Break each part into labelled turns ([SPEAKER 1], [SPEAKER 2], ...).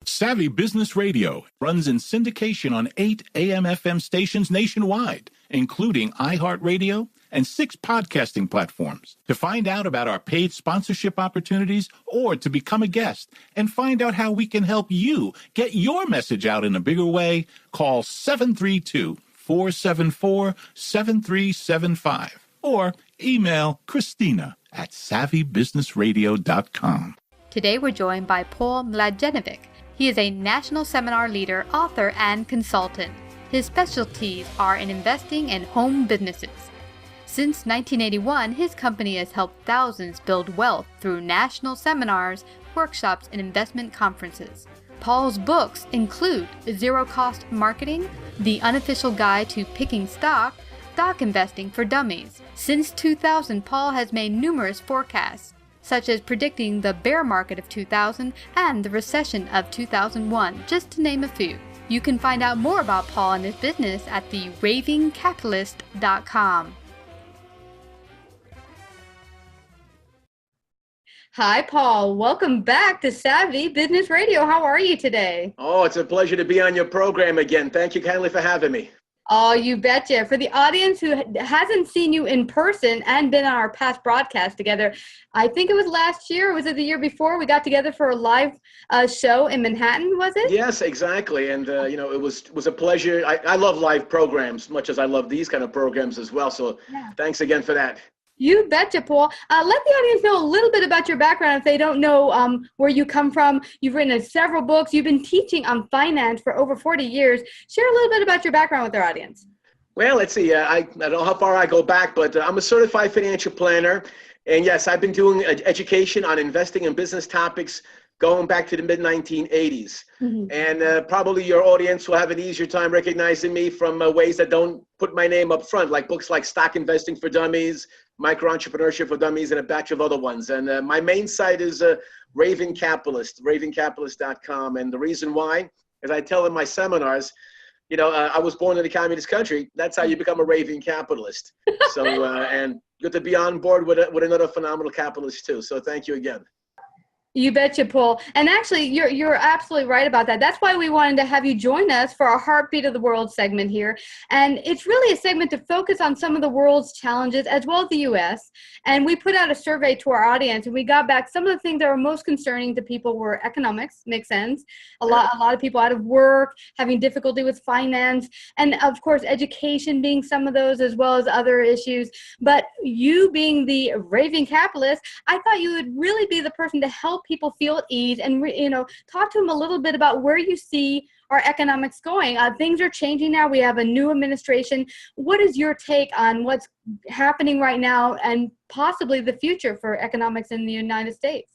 [SPEAKER 1] Savvy Business Radio runs in syndication on 8 AM/FM stations nationwide, including iHeartRadio and 6 podcasting platforms. To find out about our paid sponsorship opportunities or to become a guest and find out how we can help you get your message out in a bigger way, call 732-474-7375 or email Christina at savvybusinessradio.com.
[SPEAKER 2] Today we're joined by Paul Mladjenovic. He is a national seminar leader, author, and consultant. His specialties are in investing and home businesses. Since 1981, his company has helped thousands build wealth through national seminars, workshops, and investment conferences. Paul's books include Zero Cost Marketing, The Unofficial Guide to Picking Stock, Stock Investing for Dummies. Since 2000, Paul has made numerous forecasts, such as predicting the bear market of 2000 and the recession of 2001, just to name a few. You can find out more about Paul and his business at the ravingcapitalist.com. Hi, Paul. Welcome back to Savvy Business Radio. How are you today?
[SPEAKER 3] Oh, it's a pleasure to be on your program again. Thank you kindly for having me.
[SPEAKER 2] Oh, you betcha. For the audience who hasn't seen you in person and been on our past broadcast together, I think it was last year, or was it the year before, we got together for a live show in Manhattan, was it?
[SPEAKER 3] Yes, exactly. And, it was a pleasure. I love live programs, much as I love these kind of programs as well. So Thanks again for that.
[SPEAKER 2] You betcha, Paul. Let the audience know a little bit about your background if they don't know where you come from. You've written several books. You've been teaching on finance for over 40 years. Share a little bit about your background with our audience.
[SPEAKER 3] Well, let's see. I don't know how far I go back, but I'm a certified financial planner. And yes, I've been doing education on investing and business topics going back to the mid-1980s. Mm-hmm. And probably your audience will have an easier time recognizing me from ways that don't put my name up front, like books like Stock Investing for Dummies, Micro-Entrepreneurship for Dummies, and a batch of other ones. And my main site is Raving Capitalist, ravingcapitalist.com. And the reason why, as I tell in my seminars, I was born in a communist country. That's how you become a raving capitalist. So, and good to be on board with another phenomenal capitalist too. So thank you again.
[SPEAKER 2] You betcha, Paul. And actually, you're absolutely right about that. That's why we wanted to have you join us for our Heartbeat of the World segment here. And it's really a segment to focus on some of the world's challenges as well as the U.S. And we put out a survey to our audience, and we got back some of the things that were most concerning to people were economics, makes sense. A lot of people out of work, having difficulty with finance, and of course, education being some of those as well as other issues. But you being the raving capitalist, I thought you would really be the person to help people feel at ease and talk to them a little bit about where you see our economics going. Things are changing now. We have a new administration. What is your take on what's happening right now and possibly the future for economics in the United States?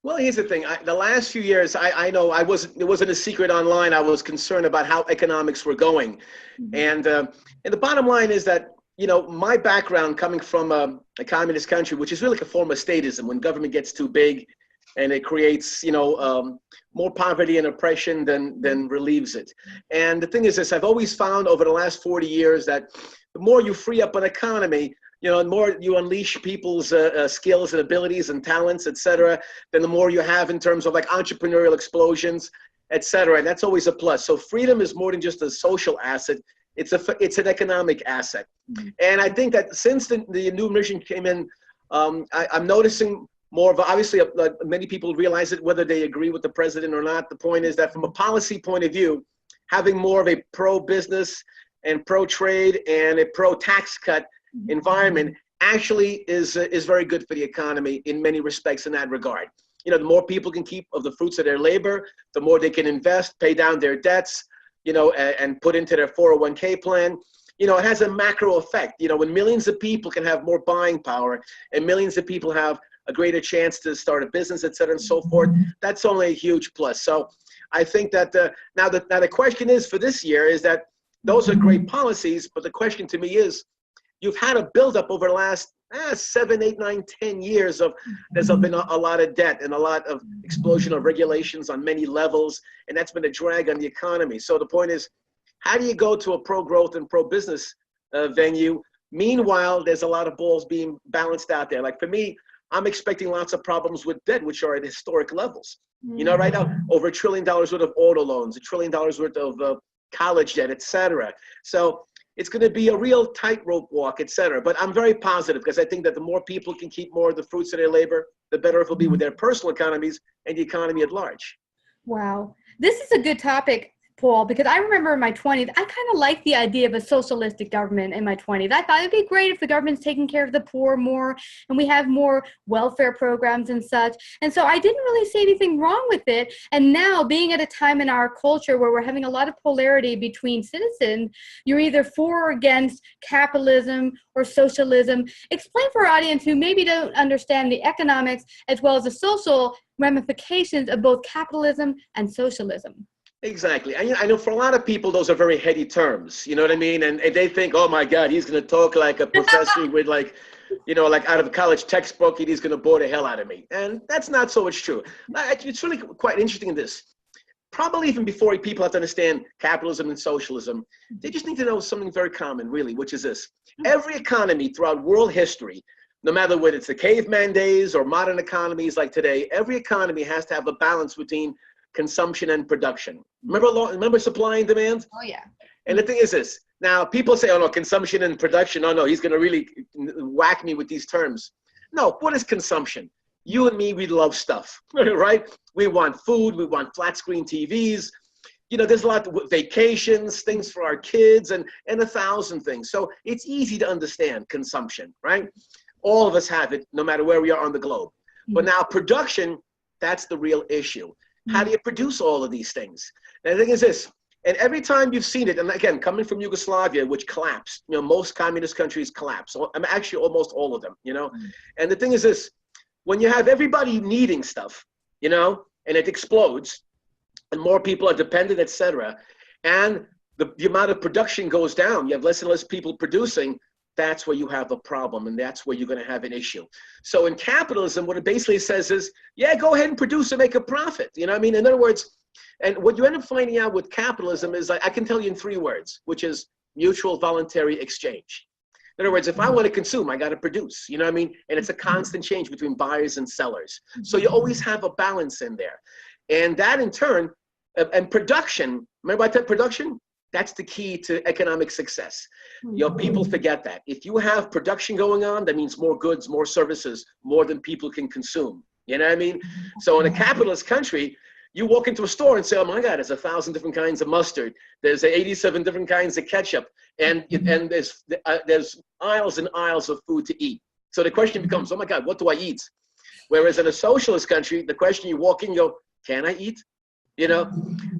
[SPEAKER 3] Well, here's the thing. The last few years, I know it wasn't a secret online. I was concerned about how economics were going. Mm-hmm. And the bottom line is that my background coming from a communist country, which is really like a form of statism, when government gets too big, and it creates, more poverty and oppression than relieves it. And the thing is this, I've always found over the last 40 years that the more you free up an economy, the more you unleash people's skills and abilities and talents, et cetera, then the more you have in terms of like entrepreneurial explosions, et cetera. And that's always a plus. So freedom is more than just a social asset. It's an economic asset. Mm-hmm. And I think that since the new administration came in, I'm noticing more of, obviously, many people realize it, whether they agree with the president or not. The point is that from a policy point of view, having more of a pro-business and pro-trade and a pro-tax cut environment actually is very good for the economy in many respects in that regard. The more people can keep of the fruits of their labor, the more they can invest, pay down their debts, and put into their 401k plan. It has a macro effect. When millions of people can have more buying power and millions of people have a greater chance to start a business, et cetera, and so forth, that's only a huge plus. So I think that now the question is for this year is that those are great policies, but the question to me is, you've had a buildup over the last 7, 8, 9, 10 years of, there's been a lot of debt and a lot of explosion of regulations on many levels, and that's been a drag on the economy. So the point is, how do you go to a pro-growth and pro-business venue? Meanwhile, there's a lot of balls being balanced out there. Like for me, I'm expecting lots of problems with debt, which are at historic levels. You know, right now, over $1 trillion worth of auto loans, $1 trillion worth of college debt, et cetera. So it's going to be a real tightrope walk, et cetera. But I'm very positive because I think that the more people can keep more of the fruits of their labor, the better it will be with their personal economies and the economy at large.
[SPEAKER 2] Wow. This is a good topic, Paul, because I remember in my 20s, I kind of liked the idea of a socialistic government in my 20s. I thought it'd be great if the government's taking care of the poor more and we have more welfare programs and such. And so I didn't really see anything wrong with it. And now, being at a time in our culture where we're having a lot of polarity between citizens, you're either for or against capitalism or socialism. Explain for our audience who maybe don't understand the economics as well as the social ramifications of both capitalism and socialism.
[SPEAKER 3] Exactly. I know for a lot of people, those are very heady terms. You know what I mean? And they think, oh my God, he's going to talk like a professor with like, you know, like out of a college textbook, and he's going to bore the hell out of me. And that's not so much true. It's really quite interesting in this. Probably even before people have to understand capitalism and socialism, they just need to know something very common, really, which is this. Every economy throughout world history, no matter whether it's the caveman days or modern economies like today, every economy has to have a balance between consumption and production. Remember supply and demand?
[SPEAKER 2] Oh, yeah.
[SPEAKER 3] And the thing is this. Now, people say, oh, no, consumption and production. Oh, no, he's going to really whack me with these terms. No, what is consumption? You and me, we love stuff, right? We want food. We want flat screen TVs. You know, there's a lot of vacations, things for our kids, and 1,000 things. So it's easy to understand consumption, right? All of us have it, no matter where we are on the globe. But now production, that's the real issue. How do you produce all of these things? And the thing is this, and every time you've seen it, and again, coming from Yugoslavia, which collapsed, you know, most communist countries collapse. I mean, actually, almost all of them, you know. And the thing is this, when you have everybody needing stuff, you know, and it explodes, and more people are dependent, et cetera, and the amount of production goes down, you have less and less people producing, that's where you have a problem, and that's where you're going to have an issue. So in capitalism, what it basically says is, yeah, go ahead and produce and make a profit. You know what I mean? In other words, and what you end up finding out with capitalism is, I can tell you in 3 words, which is mutual voluntary exchange. In other words, if I want to consume, I got to produce. You know what I mean? And it's a constant change between buyers and sellers. So you always have a balance in there. And that in turn, and production, remember I said production? That's the key to economic success. You know, people forget that. If you have production going on, that means more goods, more services, more than people can consume. You know what I mean? So in a capitalist country, you walk into a store and say, oh my God, there's 1,000 different kinds of mustard. There's 87 different kinds of ketchup. And there's aisles and aisles of food to eat. So the question becomes, oh my God, what do I eat? Whereas in a socialist country, the question you walk in, you go, can I eat? You know,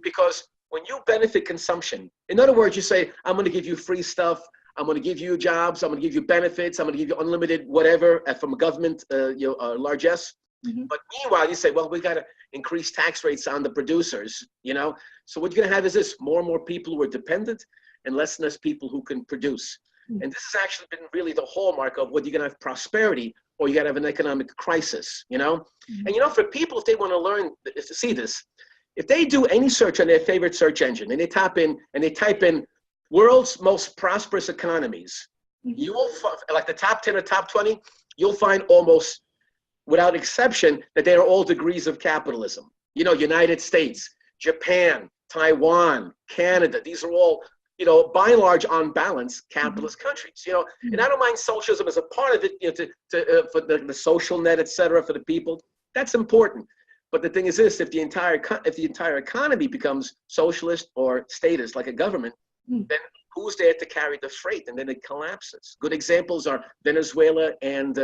[SPEAKER 3] because when you benefit consumption, in other words, you say, I'm going to give you free stuff. I'm going to give you jobs. I'm going to give you benefits. I'm going to give you unlimited whatever from a government largesse. But meanwhile, you say, well, we got to increase tax rates on the producers, you know. So what you're going to have is this, more and more people who are dependent and less people who can produce. And this has actually been really the hallmark of whether you're going to have prosperity or you got to have an economic crisis, you know. And, you know, for people, if they want to learn to see this, if they do any search on their favorite search engine and they type in world's most prosperous economies, you will find, like the top 10 or top 20, you'll find almost without exception that they are all degrees of capitalism. You know, United States, Japan, Taiwan, Canada, these are all, you know, by and large, on balance, capitalist countries. You know, and I don't mind socialism as a part of it, you know, for the social net, et cetera, for the people. That's important. But the thing is this, if the entire economy becomes socialist or statist, like a government, then who's there to carry the freight? And then it collapses. Good examples are Venezuela and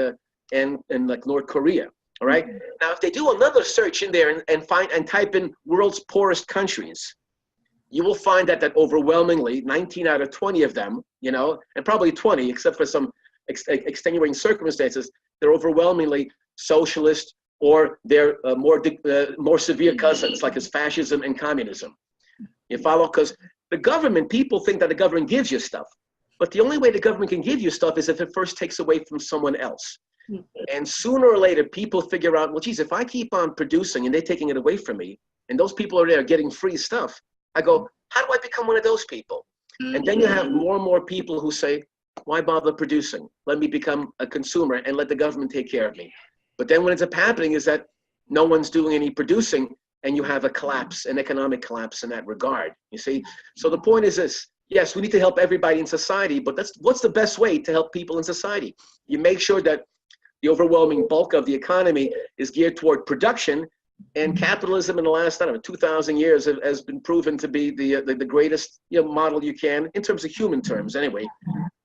[SPEAKER 3] like North Korea. All right. Now, if they do another search in there and type in world's poorest countries, you will find that overwhelmingly 19 out of 20 of them, you know, and probably 20, except for some extenuating circumstances, they're overwhelmingly socialist, or their more severe cousins, like as fascism and communism. You follow? Because the government, people think that the government gives you stuff, but the only way the government can give you stuff is if it first takes away from someone else. And sooner or later, people figure out, well, geez, if I keep on producing and they're taking it away from me, and those people are there getting free stuff, I go, how do I become one of those people? And then you have more and more people who say, why bother producing? Let me become a consumer and let the government take care of me. But then what ends up happening is that no one's doing any producing, and you have a collapse, an economic collapse in that regard, you see? So the point is this: yes, we need to help everybody in society, but what's the best way to help people in society? You make sure that the overwhelming bulk of the economy is geared toward production, and capitalism in the last, 2,000 years has been proven to be the greatest model you can, in terms of human terms anyway.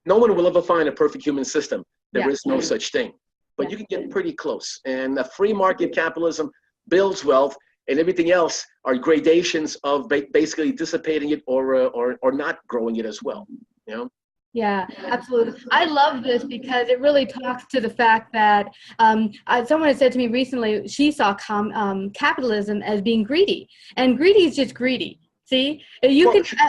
[SPEAKER 3] No one will ever find a perfect human system. There is no such thing. But you can get pretty close. And a free market capitalism builds wealth, and everything else are gradations of basically dissipating it or not growing it as well.
[SPEAKER 2] Yeah, absolutely. I love this because it really talks to the fact that someone had said to me recently, she saw capitalism as being greedy, and greedy is just greedy. See,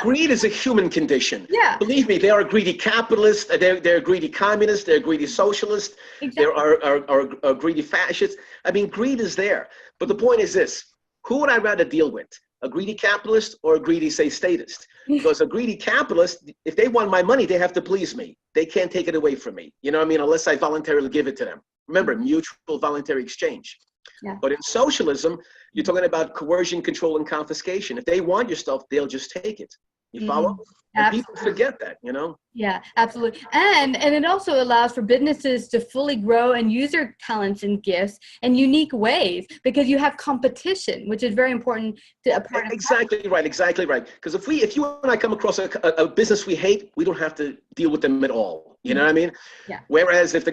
[SPEAKER 3] greed is a human condition.
[SPEAKER 2] Yeah.
[SPEAKER 3] Believe me, there are greedy capitalists, they're greedy communists, they're greedy socialists,
[SPEAKER 2] exactly.
[SPEAKER 3] there are greedy fascists. I mean, greed is there. But the point is this: who would I rather deal with? A greedy capitalist or a greedy, say, statist? Because a greedy capitalist, if they want my money, they have to please me. They can't take it away from me. You know what I mean? Unless I voluntarily give it to them. Remember, mutual voluntary exchange.
[SPEAKER 2] Yeah.
[SPEAKER 3] But in socialism, you're talking about coercion, control, and confiscation. If they want your stuff, they'll just take it. You follow? And people forget that,
[SPEAKER 2] Yeah, absolutely. And it also allows for businesses to fully grow and use their talents and gifts in unique ways, because you have competition, which is very important to a part of
[SPEAKER 3] Exactly right. Because if you and I come across a business we hate, we don't have to deal with them at all. You know what I mean?
[SPEAKER 2] Yeah.
[SPEAKER 3] Whereas if we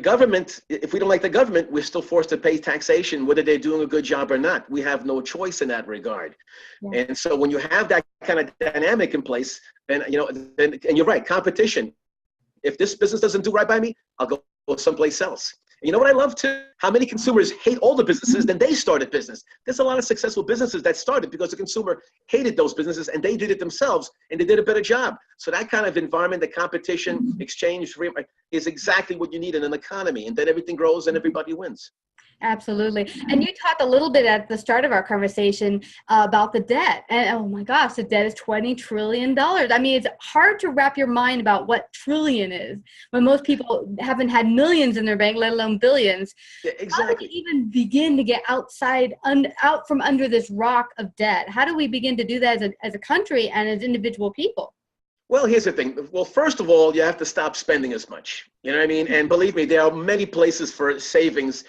[SPEAKER 3] don't like the government, we're still forced to pay taxation, whether they're doing a good job or not. We have no choice in that regard. Yeah. And so when you have that kind of dynamic in place, then, and you're right, competition. If this business doesn't do right by me, I'll go someplace else. And you know what I love too? How many consumers hate all the businesses, then they started business. There's a lot of successful businesses that started because the consumer hated those businesses and they did it themselves and they did a better job. So that kind of environment, the competition, exchange, is exactly what you need in an economy. And then everything grows and everybody wins.
[SPEAKER 2] Absolutely. And you talked a little bit at the start of our conversation about the debt. And oh my gosh, the debt is $20 trillion. I mean, it's hard to wrap your mind about what trillion is when most people haven't had millions in their bank, let alone billions.
[SPEAKER 3] Yeah, exactly.
[SPEAKER 2] How do we even begin to get out from under this rock of debt? How do we begin to do that as a country and as individual people?
[SPEAKER 3] Well, here's the thing. Well, first of all, you have to stop spending as much. You know what I mean? And believe me, there are many places for savings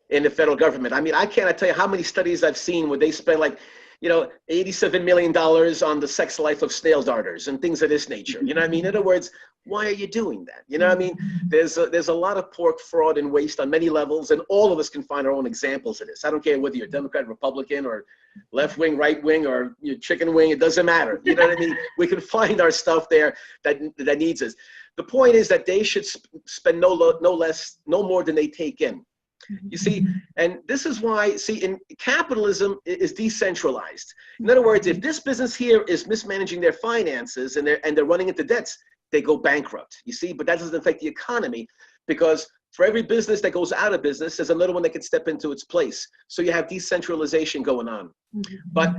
[SPEAKER 3] in the federal government. I mean, I cannot tell you how many studies I've seen where they spend $87 million on the sex life of snail darters and things of this nature. You know what I mean? In other words, why are you doing that? You know what I mean? There's a lot of pork, fraud, and waste on many levels, and all of us can find our own examples of this. I don't care whether you're Democrat, Republican, or left wing, right wing, or chicken wing. It doesn't matter. You know what I mean? We can find our stuff there that needs us. The point is that they should spend no more than they take in. You see, and this is why, in capitalism is decentralized. In other words, if this business here is mismanaging their finances and they're running into debts, they go bankrupt. You see, but that doesn't affect the economy, because for every business that goes out of business, there's another one that can step into its place. So you have decentralization going on. But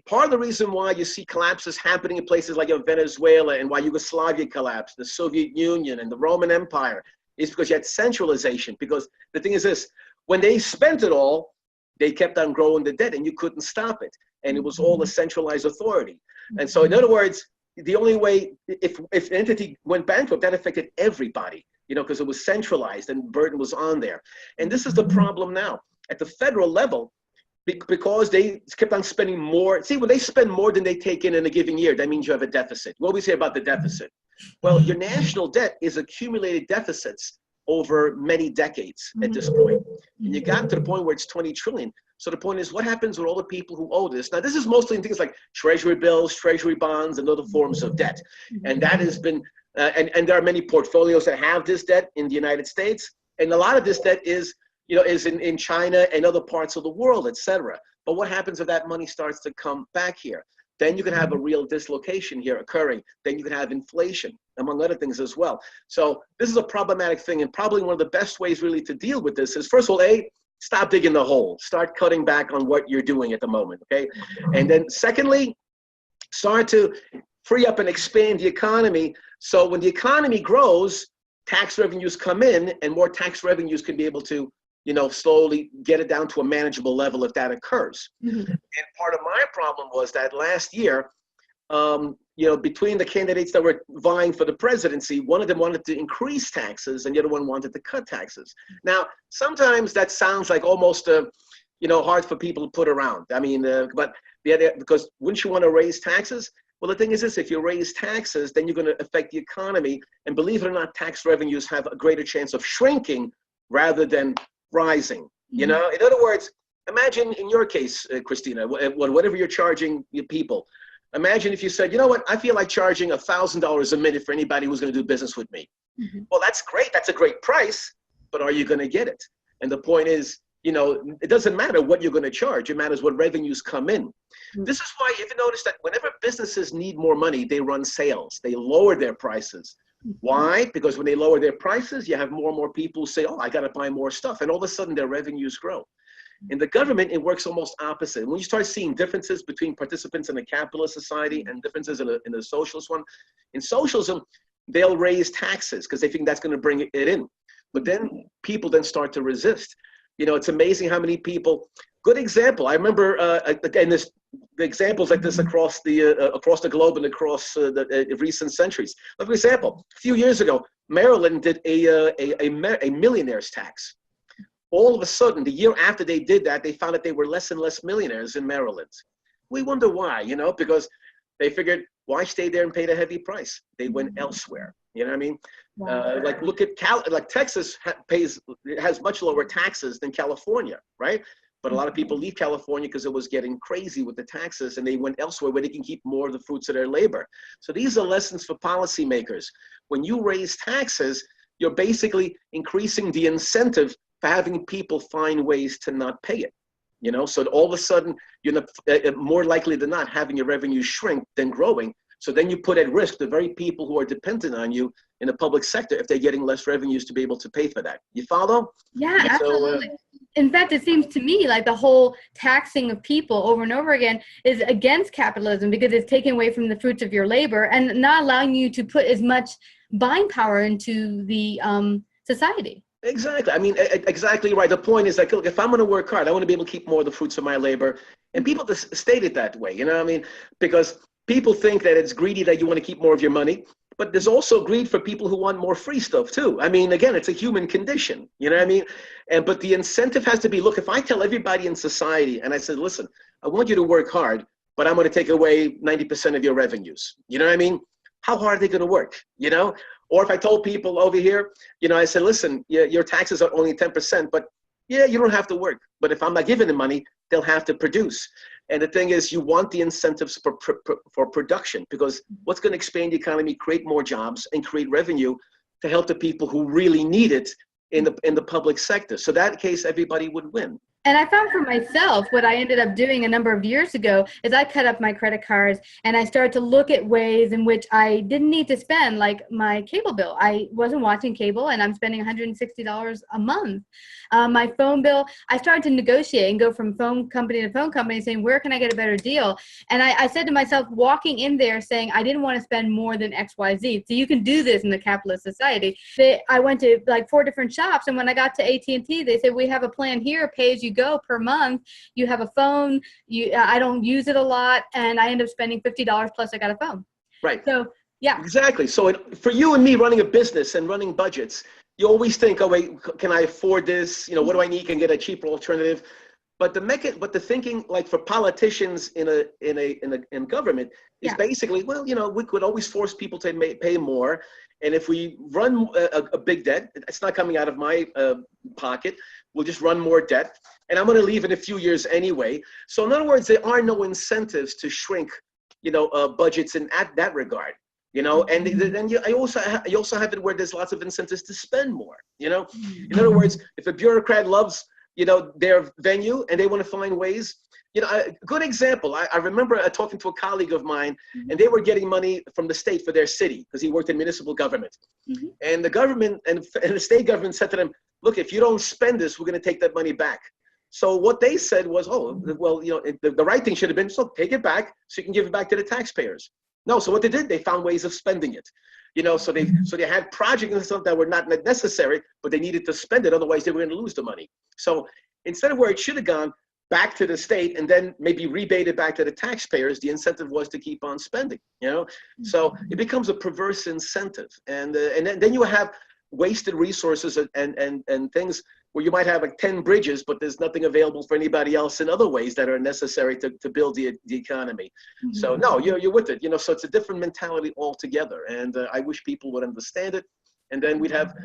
[SPEAKER 3] part of the reason why you see collapses happening in places like Venezuela, and why Yugoslavia collapsed, the Soviet Union and the Roman Empire, is because you had centralization. Because the thing is this: when they spent it all, they kept on growing the debt and you couldn't stop it. And it was all a centralized authority. And so in other words, the only way, if an entity went bankrupt, that affected everybody, because it was centralized and burden was on there. And this is the problem now. At the federal level, because they kept on spending more. See, when they spend more than they take in a given year, that means you have a deficit. What do we say about the deficit? Well, your national debt is accumulated deficits over many decades at this point. And you got to the point where it's 20 trillion. So the point is, what happens with all the people who owe this? Now, this is mostly in things like treasury bills, treasury bonds, and other forms of debt. And that has been, and there are many portfolios that have this debt in the United States. And a lot of this debt is in China and other parts of the world, et cetera. But what happens if that money starts to come back here? Then you can have a real dislocation here occurring. Then you can have inflation, among other things as well. So this is a problematic thing, and probably one of the best ways really to deal with this is, first of all, stop digging the hole. Start cutting back on what you're doing at the moment, okay? And then secondly, start to free up and expand the economy. So when the economy grows, tax revenues come in, and more tax revenues can be able to slowly get it down to a manageable level if that occurs.
[SPEAKER 2] Mm-hmm.
[SPEAKER 3] And part of my problem was that last year, between the candidates that were vying for the presidency, one of them wanted to increase taxes and the other one wanted to cut taxes. Now, sometimes that sounds like almost, hard for people to put around. I mean, but because wouldn't you want to raise taxes? Well, the thing is this, if you raise taxes, then you're going to affect the economy. And believe it or not, tax revenues have a greater chance of shrinking rather than rising.
[SPEAKER 2] Mm-hmm.
[SPEAKER 3] In other words, imagine in your case, Christina, whatever you're charging your people, imagine if you said, you know what, I feel like charging $1,000 a minute for anybody who's going to do business with me.
[SPEAKER 2] Mm-hmm.
[SPEAKER 3] Well, that's great. That's a great price, but are you going to get it? And the point is, it doesn't matter what you're going to charge. It matters what revenues come in.
[SPEAKER 2] Mm-hmm.
[SPEAKER 3] This is why, if you notice that whenever businesses need more money, they run sales. They lower their prices.
[SPEAKER 2] Mm-hmm.
[SPEAKER 3] Why? Because when they lower their prices, you have more and more people who say, oh, I got to buy more stuff. And all of a sudden, their revenues grow. In the government, it works almost opposite. When you start seeing differences between participants in a capitalist society and differences in a socialist one, in socialism, they'll raise taxes because they think that's going to bring it in. But then people then start to resist. It's amazing how many people. Good example. I remember, again, the examples like this across the globe and across the recent centuries. Like, for example, a few years ago, Maryland did a millionaire's tax. All of a sudden, the year after they did that, they found that they were less and less millionaires in Maryland. We wonder why, because they figured, why stay there and pay the heavy price? They went elsewhere. You know what I mean?
[SPEAKER 2] Wow.
[SPEAKER 3] Look at Texas has much lower taxes than California, right? But a lot of people leave California because it was getting crazy with the taxes, and they went elsewhere where they can keep more of the fruits of their labor. So these are lessons for policymakers. When you raise taxes, you're basically increasing the incentive for having people find ways to not pay it. So all of a sudden, you're more likely than not having your revenue shrink than growing. So then you put at risk the very people who are dependent on you in the public sector if they're getting less revenues to be able to pay for that. You follow?
[SPEAKER 2] Yeah, absolutely. In fact, it seems to me like the whole taxing of people over and over again is against capitalism because it's taking away from the fruits of your labor and not allowing you to put as much buying power into the society.
[SPEAKER 3] Exactly. I mean, exactly right. The point is like, look, if I'm going to work hard, I want to be able to keep more of the fruits of my labor. And people just state it that way, because people think that it's greedy that you want to keep more of your money. But there's also greed for people who want more free stuff too. I mean, again, it's a human condition, but the incentive has to be, look, if I tell everybody in society and I said, listen, I want you to work hard, but I'm going to take away 90% of your revenues. How hard are they going to work, Or if I told people over here, I said, listen, your taxes are only 10%, but yeah, you don't have to work. But if I'm not giving them money, they'll have to produce. And the thing is, you want the incentives for production, because what's going to expand the economy, create more jobs, and create revenue to help the people who really need it in the public sector. So that case, everybody would win.
[SPEAKER 2] And I found for myself, what I ended up doing a number of years ago is I cut up my credit cards and I started to look at ways in which I didn't need to spend, like my cable bill. I wasn't watching cable and I'm spending $160 a month. My phone bill, I started to negotiate and go from phone company to phone company saying, where can I get a better deal? And I said to myself, walking in there saying, I didn't want to spend more than X, Y, Z. So you can do this in the capitalist society. I went to like 4 different shops, and when I got to AT&T, they said, we have a plan here, pay as you go per month. You have a phone. I don't use it a lot, and I end up spending $50 plus I got a phone.
[SPEAKER 3] Right.
[SPEAKER 2] So yeah.
[SPEAKER 3] Exactly. So for you and me running a business and running budgets, you always think, oh wait, can I afford this? What do I need? Can I get a cheaper alternative? But the thinking, like for politicians in government, is basically, well, we could always force people to pay more, and if we run a big debt, it's not coming out of my pocket. We'll just run more debt, and I'm going to leave in a few years anyway. So in other words, there are no incentives to shrink, budgets in that regard. And then you also have it where there's lots of incentives to spend more. In other words, if a bureaucrat loves their venue and they want to find ways. A good example, I remember talking to a colleague of mine, and they were getting money from the state for their city because he worked in municipal government. Mm-hmm. And the government and the state government said to them, look, if you don't spend this, we're going to take that money back. So what they said was, oh, well, the right thing should have been, so take it back so you can give it back to the taxpayers. No, so what they did, they found ways of spending it. So they had projects and stuff that were not necessary, but they needed to spend it, otherwise they were going to lose the money. So instead of where it should have gone back to the state and then maybe rebated back to the taxpayers, the incentive was to keep on spending. So it becomes a perverse incentive, and then you have wasted resources and things where you might have like 10 bridges, but there's nothing available for anybody else in other ways that are necessary to build the economy. So no, you're with it, so it's a different mentality altogether. And I wish people would understand it. And then we'd have,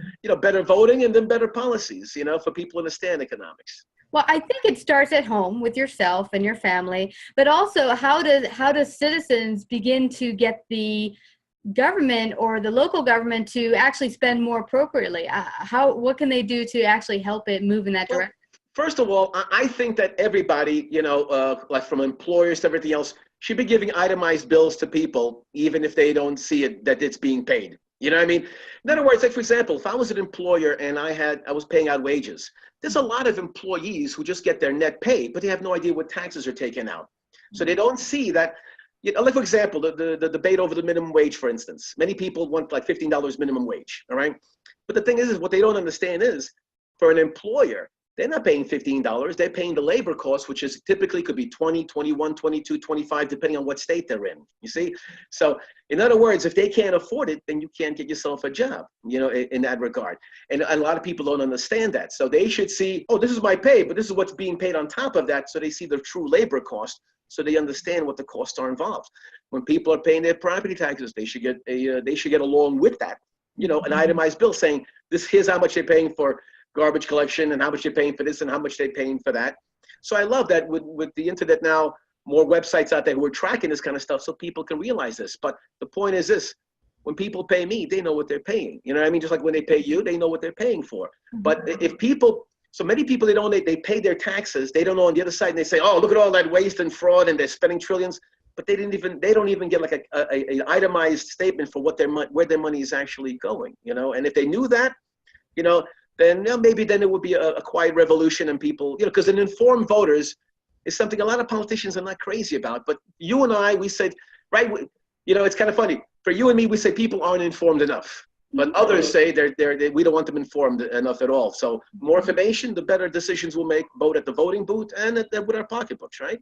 [SPEAKER 3] better voting and then better policies, for people who understand economics.
[SPEAKER 2] Well, I think it starts at home with yourself and your family, but also how does citizens begin to get the government or the local government to actually spend more appropriately? What can they do to actually help it move in that direction?
[SPEAKER 3] First of all, I think that everybody, like from employers to everything else, should be giving itemized bills to people, even if they don't see it, that it's being paid. You know what I mean? In other words, like, for example, if I was an employer and I was paying out wages, there's a lot of employees who just get their net pay, but they have no idea what taxes are taken out. So they don't see that. Like, for example, the debate over the minimum wage, for instance. Many people want like $15 minimum wage, all right? But the thing is what they don't understand is, for an employer, they're not paying $15. They're paying the labor cost, which is typically could be 20, 21, 22, 25, depending on what state they're in, you see? So in other words, if they can't afford it, then you can't get yourself a job, in that regard. And a lot of people don't understand that. So they should see, oh, this is my pay, but this is what's being paid on top of that. So they see the true labor cost. So they understand what the costs are involved. When people are paying their property taxes, they should get along with that, an itemized bill saying here's how much they're paying for garbage collection and how much they're paying for this and how much they're paying for that. So I love that with the internet now, more websites out there who are tracking this kind of stuff so people can realize this. But the point is this: when people pay me, they know what they're paying. You know what I mean? Just like when they pay you, they know what they're paying for. But if people, so many people, they pay their taxes, they don't know on the other side, and they say, oh, look at all that waste and fraud and they're spending trillions. But they don't even get like a itemized statement for where their money is actually going, And if they knew that, then maybe then it would be a quiet revolution, and people, because an informed voters is something a lot of politicians are not crazy about. But you and I, we said, right, it's kind of funny. For you and me, we say people aren't informed enough. But others say we don't want them informed enough at all. So more information, the better decisions we'll make, both at the voting booth and with our pocketbooks, right?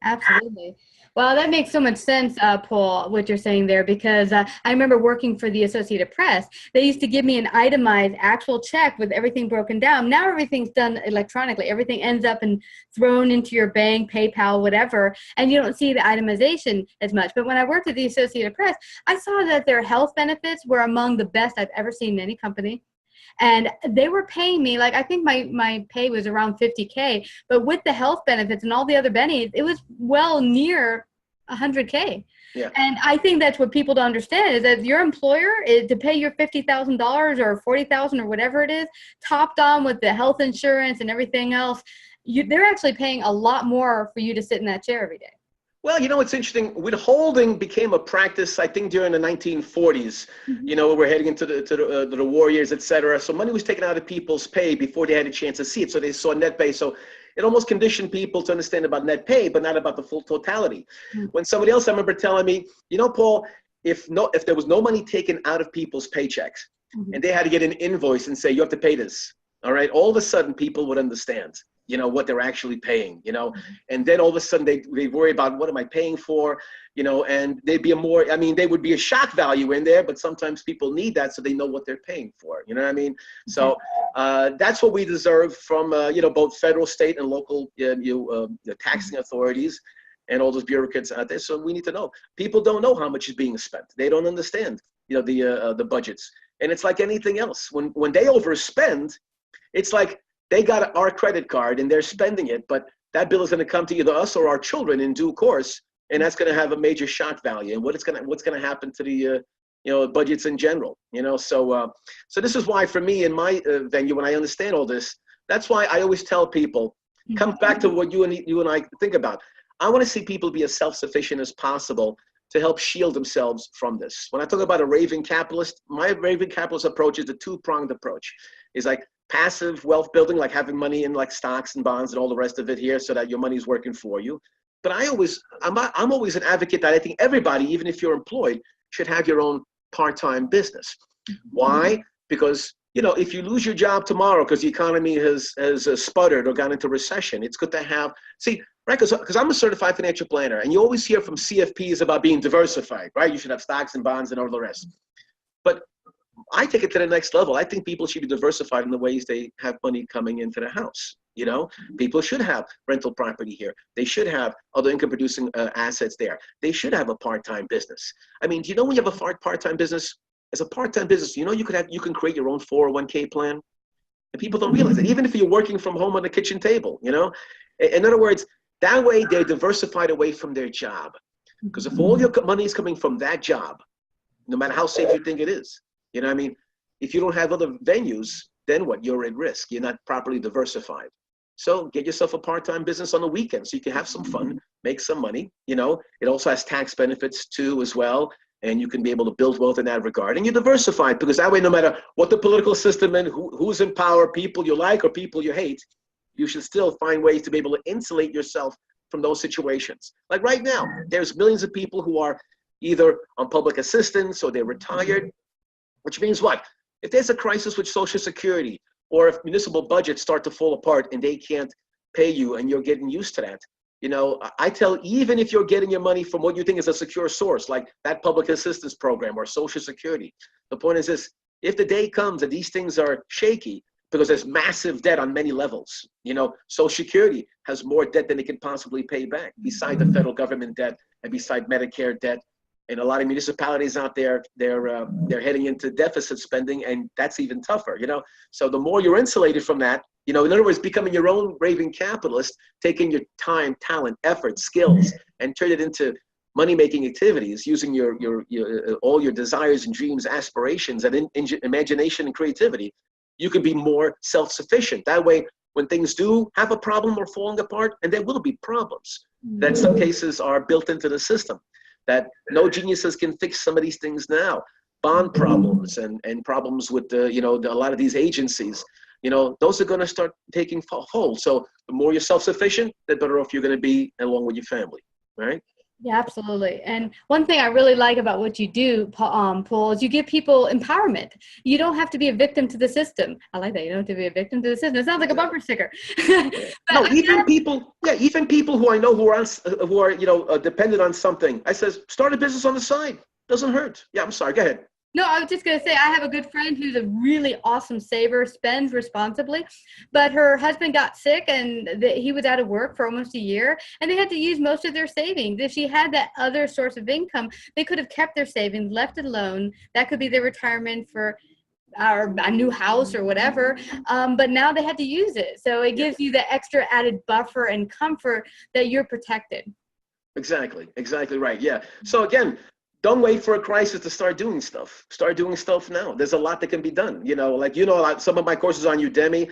[SPEAKER 2] Absolutely. Well, that makes so much sense, Paul, what you're saying there, because I remember working for the Associated Press. They used to give me an itemized actual check with everything broken down. Now everything's done electronically. Everything ends up and thrown into your bank, PayPal, whatever, and you don't see the itemization as much. But when I worked at the Associated Press, I saw that their health benefits were among the best I've ever seen in any company. And they were paying me, like, I think my pay was around $50K, but with the health benefits and all the other benefits, it was well near $100K. Yeah. And I think that's what people don't understand, is that your employer is to pay your $50,000 or $40,000 or whatever it is, topped on with the health insurance and everything else. They're actually paying a lot more for you to sit in that chair every day.
[SPEAKER 3] Well, it's interesting. Withholding became a practice, I think, during the 1940s. We're heading into the war years, et cetera. So money was taken out of people's pay before they had a chance to see it. So they saw net pay. So it almost conditioned people to understand about net pay, but not about the full totality. When somebody else, I remember telling me, Paul, if there was no money taken out of people's paychecks and they had to get an invoice and say, you have to pay this, all right, all of a sudden people would understand. What they're actually paying, and then all of a sudden they worry about what am I paying for, and they'd be there would be a shock value in there, but sometimes people need that so they know what they're paying for, you know what I mean? So that's what we deserve from, both federal, state, and local the taxing authorities and all those bureaucrats out there. So we need to know. People don't know how much is being spent. They don't understand, the budgets. And it's like anything else. When they overspend, it's like, they got our credit card and they're spending it, but that bill is going to come to either us or our children in due course, and that's going to have a major shock value. And what's going to happen to the budgets in general? So this is why for me in my venue, when I understand all this, that's why I always tell people, come back to what you and I think about. I want to see people be as self-sufficient as possible to help shield themselves from this. When I talk about a raving capitalist, my raving capitalist approach is a two-pronged approach. It's like passive wealth building, like having money in like stocks and bonds and all the rest of it here so that your money is working for you. But I'm always an advocate that I think everybody, even if you're employed, should have your own part-time business. Why? Because, you know, if you lose your job tomorrow because the economy has sputtered or gone into recession, it's good to have, see, right, because I'm a certified financial planner, and you always hear from CFPs about being diversified, right? You should have stocks and bonds and all the rest. But I take it to the next level. I think people should be diversified in the ways they have money coming into the house. You know, people should have rental property here. They should have other income producing assets there. They should have a part-time business. I mean, do you know when you have a part-time business, as a part-time business, you know, you can create your own 401k plan. And people don't realize that, even if you're working from home on the kitchen table, you know, in other words, that way they're diversified away from their job. Because if all your money is coming from that job, no matter how safe you think it is, you know what I mean? If you don't have other venues, then what? You're at risk. You're not properly diversified. So get yourself a part-time business on the weekend so you can have some fun, make some money. You know, it also has tax benefits too as well. And you can be able to build wealth in that regard. And you're diversified because that way, no matter what the political system and who's in power, people you like or people you hate, you should still find ways to be able to insulate yourself from those situations. Like right now, there's millions of people who are either on public assistance or they're retired, which means what? If there's a crisis with Social Security, or if municipal budgets start to fall apart and they can't pay you and you're getting used to that, you know, I tell, even if you're getting your money from what you think is a secure source, like that public assistance program or Social Security, the point is this: if the day comes that these things are shaky, because there's massive debt on many levels, you know, Social Security has more debt than it can possibly pay back, beside the federal government debt and beside Medicare debt. And a lot of municipalities out there, they're heading into deficit spending, and that's even tougher, you know. So the more you're insulated from that, you know, in other words, becoming your own raving capitalist, taking your time, talent, effort, skills, and turn it into money-making activities, using your all your desires and dreams, aspirations, and imagination and creativity, you can be more self-sufficient. That way, when things do have a problem or falling apart, and there will be problems that in some cases are built into the system, that no geniuses can fix some of these things now. Bond problems and problems with a lot of these agencies, you know, those are going to start taking hold. So the more you're self-sufficient, the better off you're going to be along with your family, right?
[SPEAKER 2] Yeah, absolutely. And one thing I really like about what you do, Paul, is you give people empowerment. You don't have to be a victim to the system. I like that. You don't have to be a victim to the system. It sounds like a bumper sticker.
[SPEAKER 3] No, even people who I know who are dependent on something. I says, start a business on the side. Doesn't hurt. Yeah, I'm sorry. Go ahead.
[SPEAKER 2] No, I was just going to say, I have a good friend who's a really awesome saver, spends responsibly, but her husband got sick and he was out of work for almost a year, and they had to use most of their savings. If she had that other source of income, they could have kept their savings, left it alone. That could be their retirement for a new house or whatever, but now they had to use it. So it gives you the extra added buffer and comfort that you're protected.
[SPEAKER 3] Exactly right. Yeah. So again, don't wait for a crisis to start doing stuff. Start doing stuff now. There's a lot that can be done. You know, like, like some of my courses on Udemy.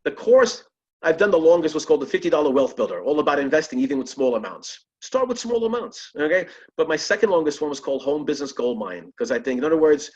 [SPEAKER 3] The course I've done the longest was called the $50 Wealth Builder, all about investing even with small amounts. Start with small amounts, okay? But my second longest one was called Home Business Gold Mine, because I think, in other words,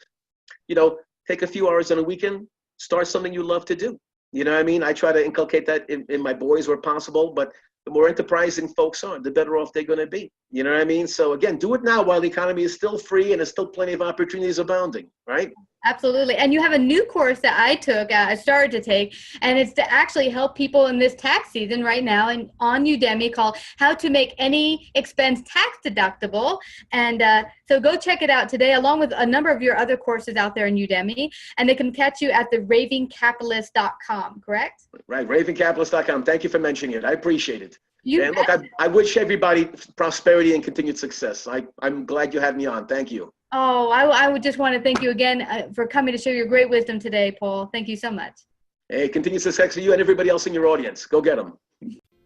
[SPEAKER 3] take a few hours on a weekend, start something you love to do. You know what I mean? I try to inculcate that in my boys where possible, but the more enterprising folks are, the better off they're going to be. You know what I mean? So again, do it now while the economy is still free and there's still plenty of opportunities abounding, right?
[SPEAKER 2] Absolutely. And you have a new course that I started to take, and it's to actually help people in this tax season right now, and on Udemy, called How to Make Any Expense Tax Deductible. And so go check it out today, along with a number of your other courses out there in Udemy, and they can catch you at the ravingcapitalist.com, correct? Right,
[SPEAKER 3] ravingcapitalist.com. Thank you for mentioning it. I appreciate it. And look, I wish everybody prosperity and continued success. I'm glad you had me on. Thank you.
[SPEAKER 2] Oh, I would just want to thank you again for coming to share your great wisdom today, Paul. Thank you so much.
[SPEAKER 3] Hey, continued success for you and everybody else in your audience. Go get them.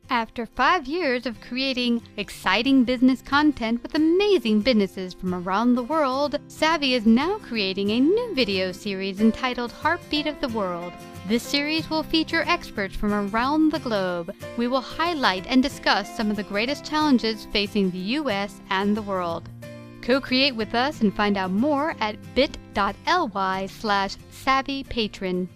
[SPEAKER 4] After 5 years of creating exciting business content with amazing businesses from around the world, Savvy is now creating a new video series entitled Heartbeat of the World. This series will feature experts from around the globe. We will highlight and discuss some of the greatest challenges facing the U.S. and the world. Co-create with us and find out more at bit.ly/savvypatron.